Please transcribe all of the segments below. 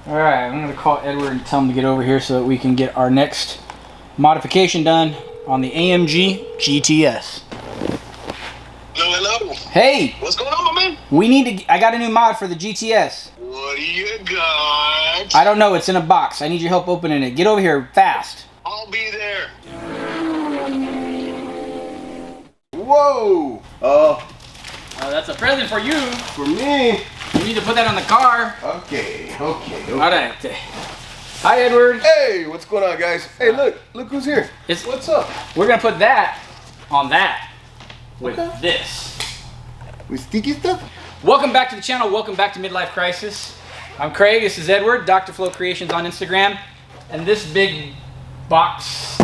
All right, I'm gonna call Edward and tell him to get over here so that we can get our next modification done on the AMG GTS. Hello. Hey. What's going on, my man? We need to. I got a new mod for the GTS. What do you got? I don't know. It's in a box. I need your help opening it. Get over here fast. I'll be there. Whoa! That's a present for you. For me? You need to put that on the car. Okay. All right. Hi, Edward. Hey, what's going on, guys? Hey, look who's here. What's up? We're gonna put that on that with this. With sticky stuff? Welcome back to the channel. Welcome back to Midlife Crisis. I'm Craig. This is Edward. Dr. Flo Creations on Instagram. And this big box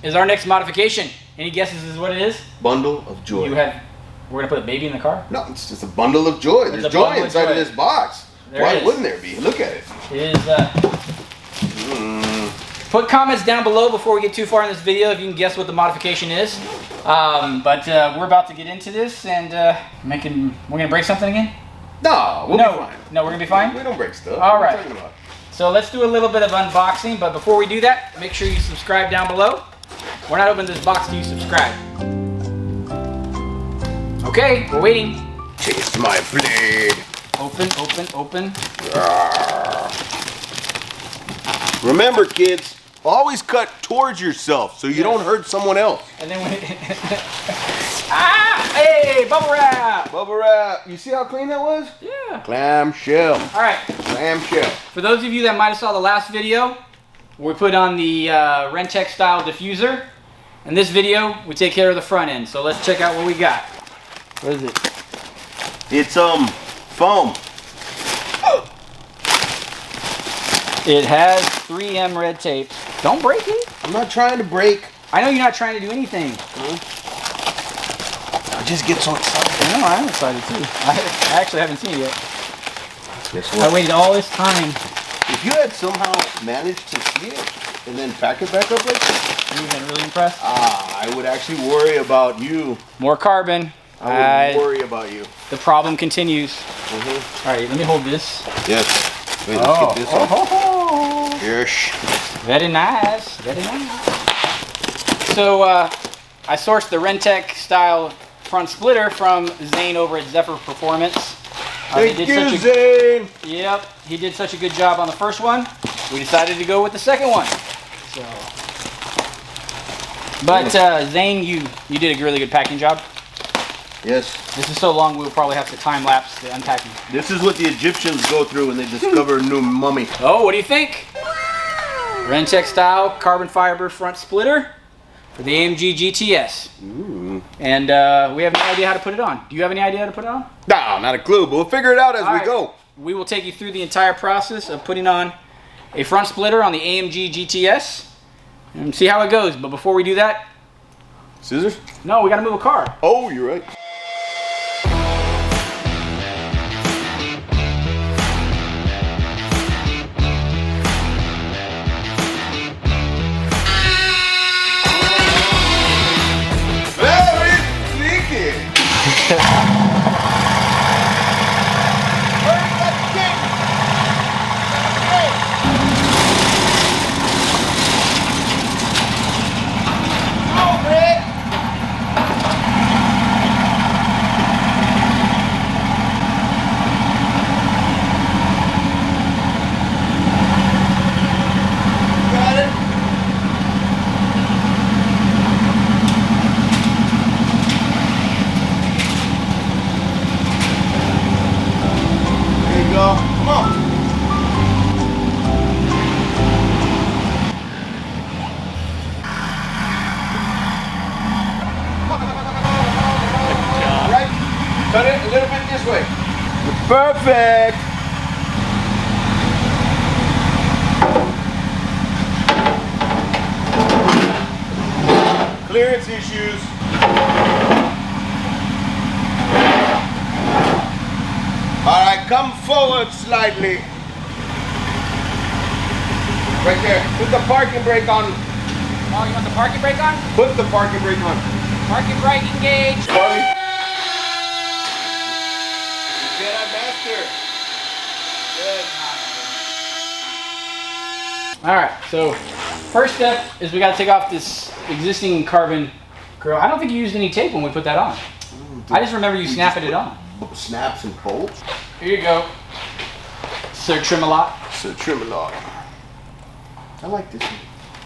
is our next modification. Any guesses as what it is? Bundle of joy. We're gonna put a baby in the car? No, it's just a bundle of joy. There's joy inside of this box. Why wouldn't there be? Look at it. It is. Put comments down below before we get too far in this video if you can guess what the modification is. But we're about to get into this and we're gonna break something again? No, we'll be fine. No, we're gonna be fine? We don't break stuff. All what right. are you talking about? So let's do a little bit of unboxing, but before we do that, make sure you subscribe down below. We're not opening this box till you subscribe. Okay, we're waiting. Taste my blade. Open. Remember, kids, always cut towards yourself so you don't hurt someone else. And then hey, bubble wrap. Bubble wrap. You see how clean that was? Yeah. Clamshell. All right. Clamshell. For those of you that might have saw the last video, we put on the RennTech style diffuser. In this video, we take care of the front end. So let's check out what we got. What is it? It's foam. It has 3M red tape. Don't break it. I'm not trying to break. I know you're not trying to do anything. I just get so excited. I know, I'm excited too. I actually haven't seen it yet. Guess what? I waited all this time. If you had somehow managed to see it and then pack it back up like this, You've been really impressed. I would actually worry about you. More carbon. I would worry about you. The problem continues. All right, let me hold this. Yes. Wait, let's get this off. Yes. Very nice. Very nice. So I sourced the RennTech style front splitter from Zane over at Zephyr Performance. Thank you, Zane. Yep, he did such a good job on the first one. We decided to go with the second one. So, but Zane, you did a really good packing job. Yes. This is so long we'll probably have to time lapse the unpacking. This is what the Egyptians go through when they discover a new mummy. Oh, what do you think? RennTech style carbon fiber front splitter for the AMG GTS. Ooh. And we have no idea how to put it on. Do you have any idea how to put it on? No, not a clue, but we'll figure it out as we go. We will take you through the entire process of putting on a front splitter on the AMG GTS and see how it goes. But before we do that, Scissors? no, we got to move a car. Oh, you're right. Come on. Right. Cut it a little bit this way. Perfect. Clearance issues. All right, come forward slightly. Right there. Put the parking brake on. Oh, you want the parking brake on? Put the parking brake on. Parking brake engaged. Charlie. Jedi Master. Good. All right, so first step is we got to take off this existing carbon grill. I don't think you used any tape when we put that on. I just remember you snapping it on. Snaps and bolts. Here you go. Sir Trim-A-Lot. So trim a lot. I like this one.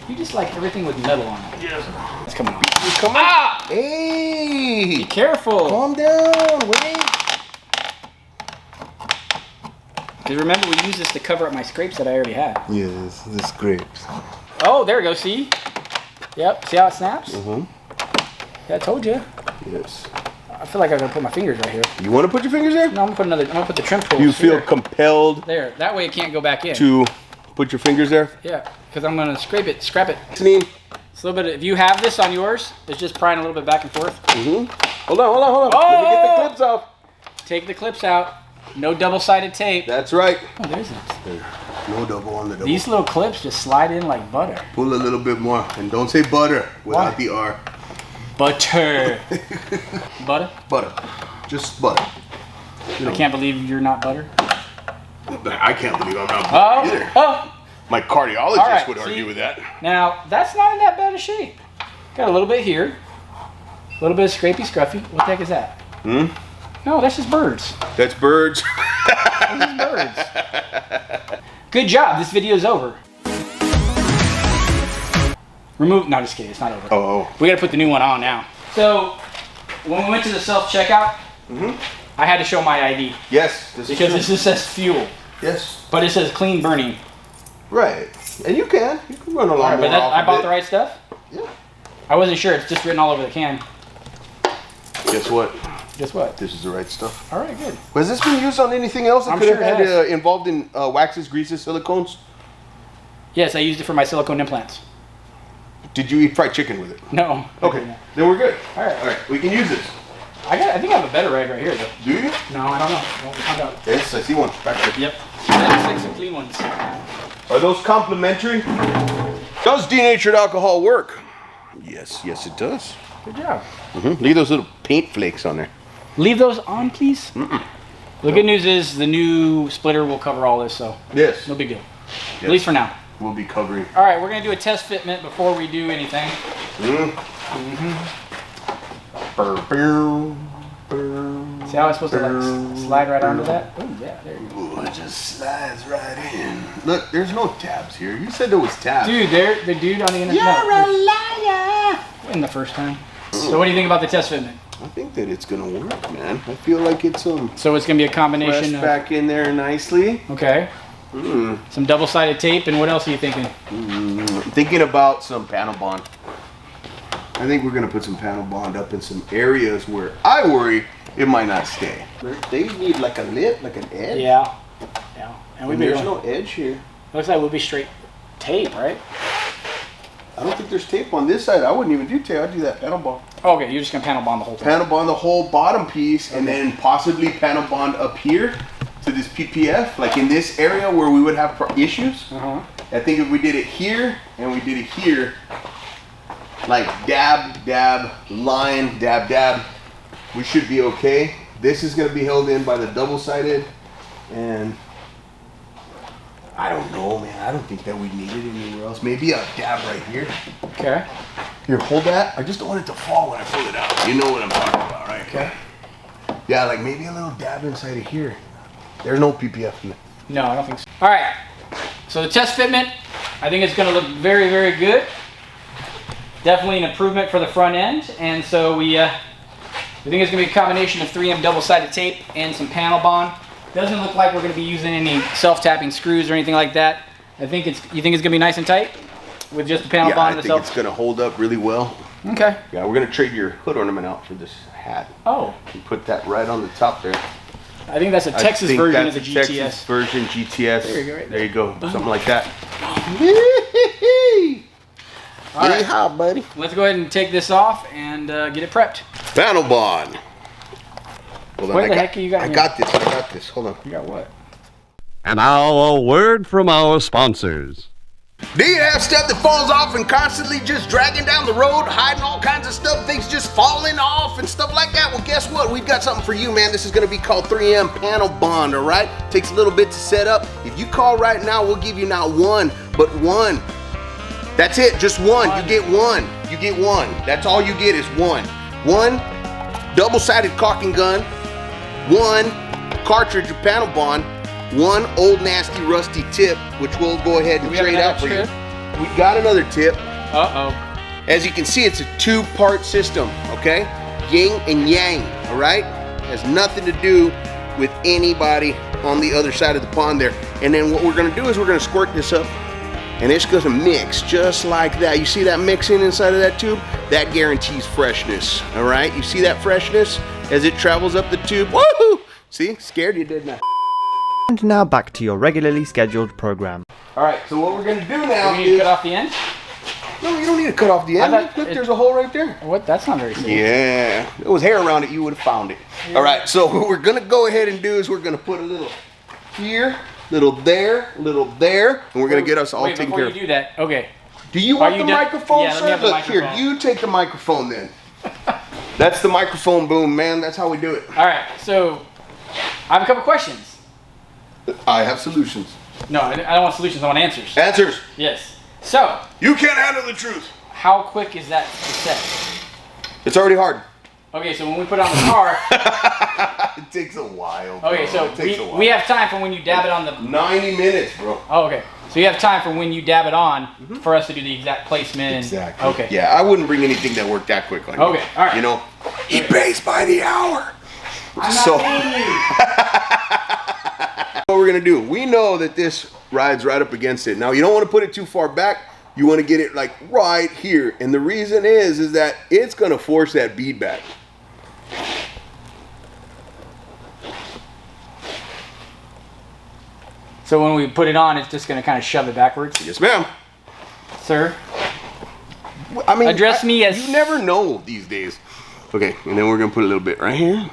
You just like everything with metal on it. Yes. It's coming on. Come on. Ah! Hey! Be careful. Calm down, wait. Because remember, we used this to cover up my scrapes that I already had. Yes, the scrapes. Oh, there we go. See? Yep. See how it snaps? Mm-hmm. Yeah, I told you. Yes. I feel like I'm gonna put my fingers right here. You want to put your fingers there? No, I'm gonna put the trim tool. You feel here. compelled There. That way it can't go back in. to put your fingers there? Yeah, because I'm gonna scrape it. Listening. It's a little bit. If you have this on yours, it's just prying a little bit back and forth. Mm-hmm. Hold on. Oh! Let me get the clips off. Take the clips out. No double-sided tape. That's right. Oh, there's it. No double on the double. These little clips just slide in like butter. Pull a little bit more. And don't say butter without Why? the R. Butter. Butter? Butter. Just butter. I can't believe you're not butter. I can't believe I'm not butter either. Oh. My cardiologist All right, would argue with that. Now, that's not in that bad a shape. Got a little bit here. A little bit of scrapey scruffy. What the heck is that? Hmm? No, that's just birds. That's birds. That's just birds. Good job. This video's over. Remove. No, just kidding. It's not over. Oh. We got to put the new one on now. So, when we went to the self-checkout, I had to show my ID. Yes. This Because is this says fuel. Yes. But it says clean burning. Right. And you can run along. All right, but I bought the right stuff? Yeah. I wasn't sure. It's just written all over the can. Guess what? Guess what? This is the right stuff. All right, good. Has this been used on anything else that I'm could sure have it had has. involved in waxes, greases, silicones? Yes, I used it for my silicone implants. Did you eat fried chicken with it? No. Okay, then we're good. All right. All right, we can use this. I think I have a better rag right here, though. Do you? No, I don't know. We'll find out. Yes, I see one back there. Yep. That's like some clean ones. Are those complimentary? Does denatured alcohol work? Yes, it does. Good job. Leave those little paint flakes on there. Leave those on, please. The good news is the new splitter will cover all this, so Yes. no big deal. Yes. At least for now. We'll be covering. All right, we're going to do a test fitment before we do anything. See how it's supposed to like slide right onto that? Oh, yeah, there you go. Ooh, it just slides right in. Look, there's no tabs here. You said there was tabs. Dude, the dude on the internet. You're a liar. In the first time. So what do you think about the test fitment? I think that it's gonna work, man. I feel like it's So it's going to be a combination pressed of... back in there nicely. Okay. Some double-sided tape, and what else are you thinking? Thinking about some panel bond. I think we're gonna put some panel bond up in some areas where I worry it might not stay. They need like a lip, like an edge. Yeah. And There's no edge here. Looks like we'll be straight tape, right? I don't think there's tape on this side. I wouldn't even do tape. I'd do that panel bond. Oh, okay, you're just gonna panel bond the whole thing. Panel bond the whole bottom piece, and then possibly panel bond up here to this PPF, like in this area where we would have issues. I think if we did it here and we did it here, like dab, dab, line, dab, dab, we should be okay. This is gonna be held in by the double-sided, and I don't know, man. I don't think that we need it anywhere else. Maybe a dab right here. Okay. Here, hold that. I just don't want it to fall when I pull it out. You know what I'm talking about, right? Okay. Yeah, like maybe a little dab inside of here. There's no PPF in it. No, I don't think so. All right. So the test fitment, I think it's going to look very, very good. Definitely an improvement for the front end, and so we think it's going to be a combination of 3M double-sided tape and some panel bond. Doesn't look like we're going to be using any self-tapping screws or anything like that. You think it's going to be nice and tight with just the panel bond I itself? think it's going to hold up really well. Okay. Yeah, we're going to trade your hood ornament out for this hat. Oh. And put that right on the top there. I think that's a Texas version of the GTS. Texas version GTS. There you go, right there you go. Boom. Something like that. All right. Yeehaw, buddy. Let's go ahead and take this off and get it prepped. Panel bond. Hold on, Where the heck you got I here? got this. Hold on. You got what? And now a word from our sponsors. Do you have stuff that falls off and constantly just dragging down the road, hiding all kinds of stuff, things just falling off and stuff like that? Well, guess what? We've got something for you, man. This is gonna be called 3M panel bond, all right? Takes a little bit to set up. If you call right now, we'll give you not one, but one. That's it, just one. You get one. You get one. That's all you get is one. One double-sided caulking gun, one cartridge of panel bond, one old nasty rusty tip, which we'll go ahead and trade out for you. We got another tip. Uh-oh. As you can see, it's a two-part system, okay? Yin and yang, all right? Has nothing to do with anybody on the other side of the pond there. And then what we're gonna do is we're gonna squirt this up, and it's gonna mix just like that. You see that mixing inside of that tube? That guarantees freshness, all right? You see that freshness as it travels up the tube? Woohoo! See, scared you, didn't I? And now back to your regularly scheduled program. All right, so what we're gonna do now Do we need to cut off the end? No, you don't need to cut off the end. Look, there's a hole right there. What? That's not very safe. Yeah, if there was hair around it, you would have found it. Yeah. All right, so what we're gonna go ahead and do is we're gonna put a little here, little there, and we're gonna get us all taken care of. Before you do that, okay. Do you want the microphone, yeah, sir? let me have the Look, microphone. here, you take the microphone then. That's the microphone boom, man. That's how we do it. All right, so I have a couple questions. I have solutions. No, I don't want solutions. I want answers. Answers. Yes. So, You can't handle the truth. how quick is that to set? It's already hard. Okay, so when we put it on the car, It takes a while. Bro. okay, so It takes a while. we have time for when you dab it on the. 90 minutes, bro. Oh, okay. So you have time for when you dab it on for us to do the exact placement. And, Exactly. Okay. Yeah, I wouldn't bring anything that worked that quick. Like Okay, all right. You know, he pays by the hour. I'm So- not paying you. What we're gonna do, we know that this rides right up against it. Now you don't want to put it too far back. You want to get it like right here. And the reason is that it's gonna force that bead back. So when we put it on, it's just going to kind of shove it backwards. Yes, ma'am. Sir, I mean, Address me as- you never know these days. Okay, and then we're gonna put a little bit right here.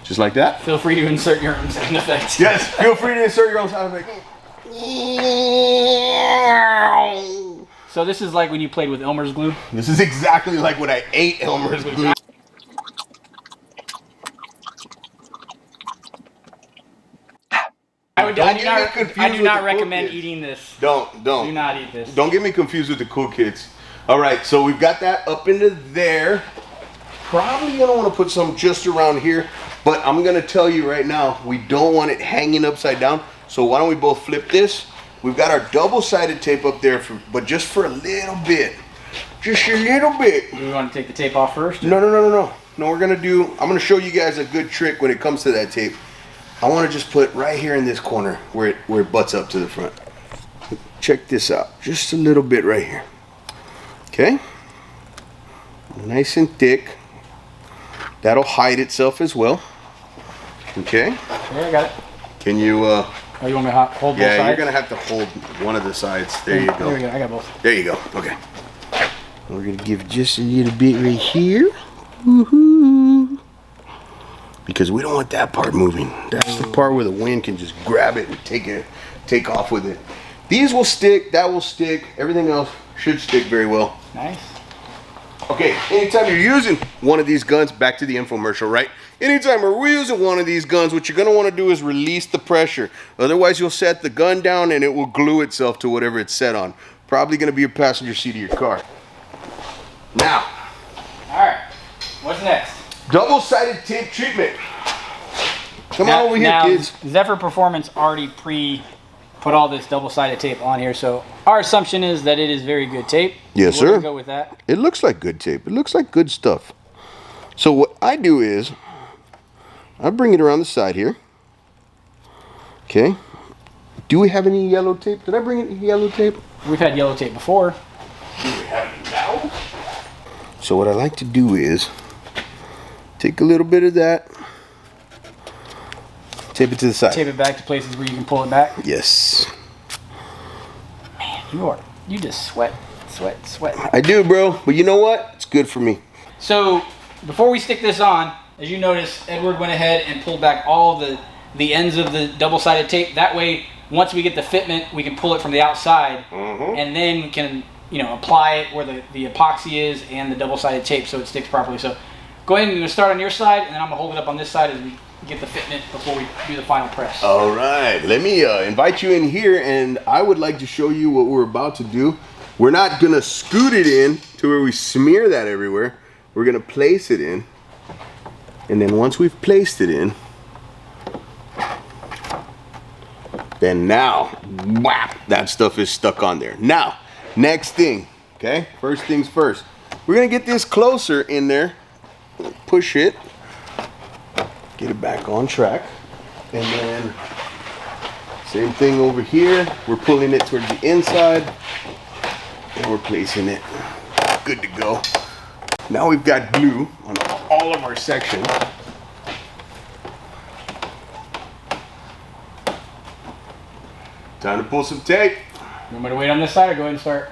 Just like that. feel free to insert your own sound effects. Yes, feel free to insert your own sound effect. So this is like when you played with Elmer's glue. This is exactly like when I ate Elmer's glue. I Don't get me confused do with not the cool recommend kids. eating this. Don't. Do not eat this. Don't get me confused with the cool kids. All right, so we've got that up into there. Probably gonna want to put some just around here, but I'm gonna tell you right now, we don't want it hanging upside down. So why don't we both flip this? We've got our double-sided tape up there, but just for a little bit. Just a little bit. Do we want to take the tape off first? No, we're gonna I'm gonna show you guys a good trick when it comes to that tape. I want to just put right here in this corner where it butts up to the front. Check this out, just a little bit right here. Okay, nice and thick. That'll hide itself as well. Okay. Okay, I got it. Can you? Oh, you want me to hold both sides? Yeah, you're gonna have to hold one of the sides. There you There go. we go. I got both. There you go. Okay. We're gonna give just a little bit right here. Woohoo! Because we don't want that part moving. That's the part where the wind can just grab it and take off with it. These will stick. That will stick. Everything else should stick very well. Nice. Okay, anytime you're using one of these guns, back to the infomercial, right? Anytime we're using one of these guns, what you're gonna wanna do is release the pressure. Otherwise, you'll set the gun down and it will glue itself to whatever it's set on. Probably gonna be your passenger seat of your car. Now, All right. What's next? double-sided tape treatment. Come on over here, now, kids. Zephyr Performance already put all this double-sided tape on here, so our assumption is that it is very good tape. Yes, We're sir. gonna go with that. It looks like good tape. It looks like good stuff. So what I do is, I bring it around the side here. Okay. Do we have any yellow tape? Did I bring any yellow tape? We've had yellow tape before. Do we have it now? So what I like to do is, take a little bit of that, tape it to the side. Tape it back to places where you can pull it back. Yes. Man, you just sweat. I do, bro. But you know what? It's good for me. So before we stick this on, as you notice, Edward went ahead and pulled back all the the ends of the double-sided tape. That way, once we get the fitment, we can pull it from the outside, and then we can, you know, apply it where the epoxy is and the double-sided tape so it sticks properly. So go ahead and start on your side, and then I'm gonna hold it up on this side as we get the fitment before we do the final press. All right, let me invite you in here, and I would like to show you what we're about to do. We're not gonna scoot it in to where we smear that everywhere. We're gonna place it in, and then once we've placed it in, then now, whap, that stuff is stuck on there. Now, next thing, okay? First things first. We're gonna get this closer in there, push it, get it back on track, and then same thing over here. We're pulling it towards the inside, and we're placing it. Good to go. Now we've got glue on all of our sections. Time to pull some tape. You want me to wait on this side or go ahead and start?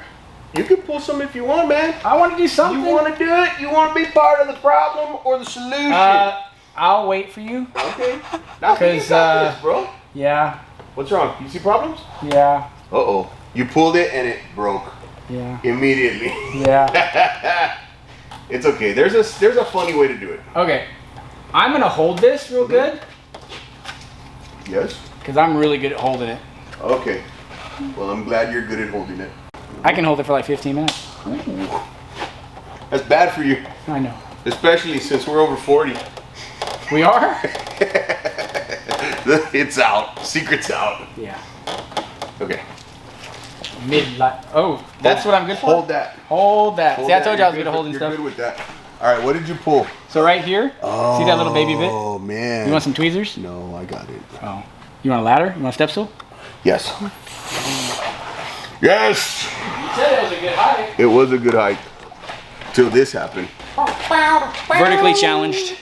You can pull some if you want, man. I want to do something. You want to do it? You want to be part of the problem or the solution? I'll wait for you. Okay. Now, you got this, bro. Yeah. What's wrong? You see problems? Yeah. Uh-oh. You pulled it and it broke. Yeah. Immediately. Yeah. It's okay. There's a funny way to do it. Okay. I'm gonna hold this real good. Yes. Because I'm really good at holding it. Okay. Well, I'm glad you're good at holding it. I can hold it for like 15 minutes. Ooh. That's bad for you. I know. Especially since we're over 40. We are? It's out. Secret's out. Yeah. Okay. Mid-life. Oh, that's what I'm good for? Hold that. Hold that. See, I told you I was good at holding You're stuff. good with that. All right, what did you pull? So right here, see that little baby bit? Oh, man. You want some tweezers? No, I got it. Oh. You want a ladder? You want a step stool? Yes. Yes! You said it was a good height. It was a good hike. Till this happened. Vertically challenged.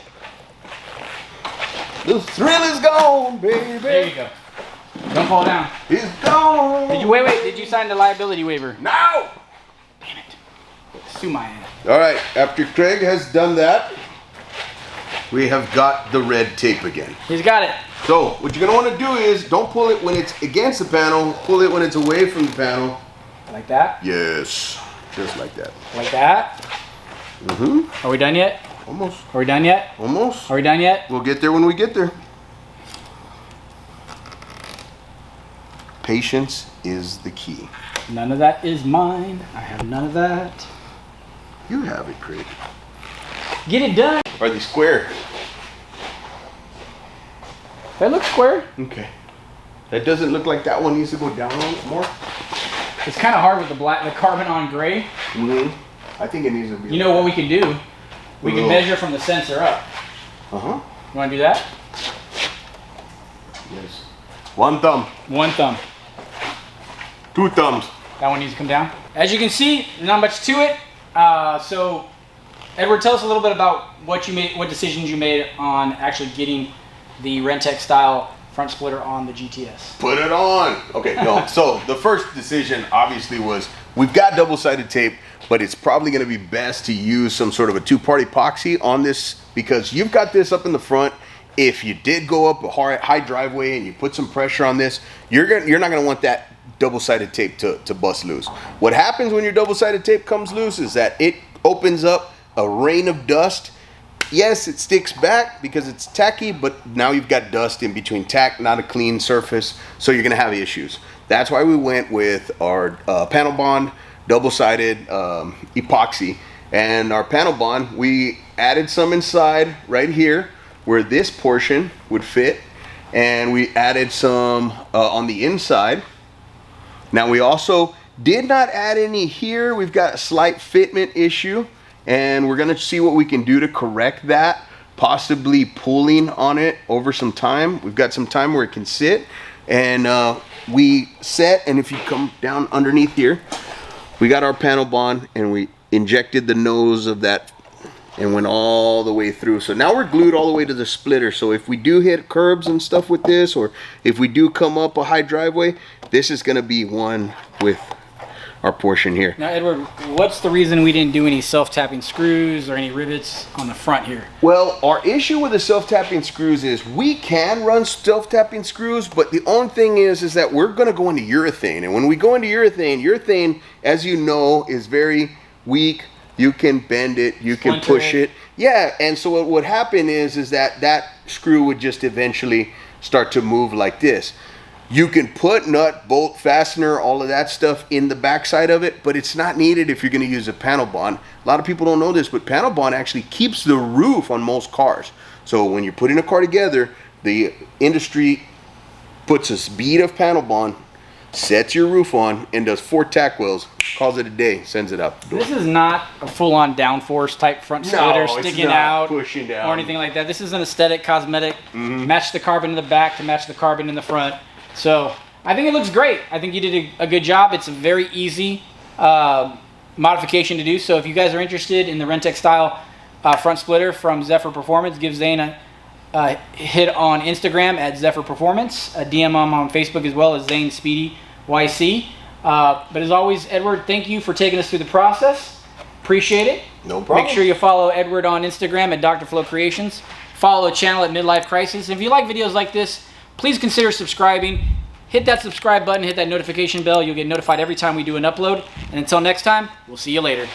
The thrill is gone, baby. There you go. Don't fall down. It's gone. Did you wait? Did you sign the liability waiver? No! Damn it. Sue my ass. All right, after Craig has done that, we have got the red tape again. He's got it. So what you're gonna want to do is don't pull it when it's against the panel, pull it when it's away from the panel. Like that? Yes, just like that. Like that? Mm-hmm. Are we done yet? Almost. Are we done yet? Almost. Are we done yet? We'll get there when we get there. Patience is the key. None of that is mine. I have none of that. You have it, Craig. Get it done. Are they square? That looks square. Okay. That doesn't look like that one needs to go down a little more. It's kind of hard with the carbon on gray. Mm-hmm. I think it needs to be. You know what we can do? We can measure from the sensor up. Uh-huh. You want to do that? Yes. One thumb. One thumb. 2 thumbs. That one needs to come down. As you can see, not much to it. So, Edward, tell us a little bit about what decisions you made on actually getting the RennTech style front splitter on the GTS. Put it on. Okay, no. So the first decision obviously was we've got double-sided tape, but it's probably going to be best to use some sort of a 2-part epoxy on this because you've got this up in the front. If you did go up a high driveway and you put some pressure on this, you're not going to want that double-sided tape to bust loose. What happens when your double-sided tape comes loose is that it opens up a rain of dust. Yes, it sticks back because it's tacky, but now you've got dust in between tack, not a clean surface, so you're gonna have issues. That's why we went with our panel bond double-sided epoxy. And our panel bond, we added some inside right here where this portion would fit, and we added some on the inside. Now we also did not add any here. We've got a slight fitment issue, and we're gonna see what we can do to correct that, possibly pulling on it over some time. We've got some time where it can sit, and we set, and if you come down underneath here, we got our panel bond, and we injected the nose of that and went all the way through. So now we're glued all the way to the splitter. So if we do hit curbs and stuff with this, or if we do come up a high driveway, this is gonna be one with our portion here. Now, Edward, what's the reason we didn't do any self-tapping screws or any rivets on the front here? Well, our issue with the self-tapping screws is we can run self-tapping screws, but the only thing is that we're going to go into urethane. And when we go into urethane, as you know, is very weak. You can bend it, you can push it. Yeah, and so what would happen is that screw would just eventually start to move like this. You can put nut, bolt, fastener, all of that stuff in the backside of it, but it's not needed if you're going to use a panel bond. A lot of people don't know this, but panel bond actually keeps the roof on most cars. So when you're putting a car together, the industry puts a bead of panel bond, sets your roof on, and does 4 tack welds, calls it a day, sends it out the door. This is not a full-on downforce type front splitter sticking out pushing down or anything like that. This is an aesthetic, cosmetic, match the carbon in the back to match the carbon in the front. So I think it looks great. I think you did a good job. It's a very easy modification to do. So if you guys are interested in the RennTech style front splitter from Zephyr Performance, give Zane a hit on Instagram at Zephyr Performance, DM him on Facebook as well as Zane Speedy YC. But as always, Edward, thank you for taking us through the process. Appreciate it. No problem. Make sure you follow Edward on Instagram at Dr. Flo Creations. Follow the channel at Midlife Crisis. And if you like videos like this, please consider subscribing. Hit that subscribe button, hit that notification bell. You'll get notified every time we do an upload. And until next time, we'll see you later.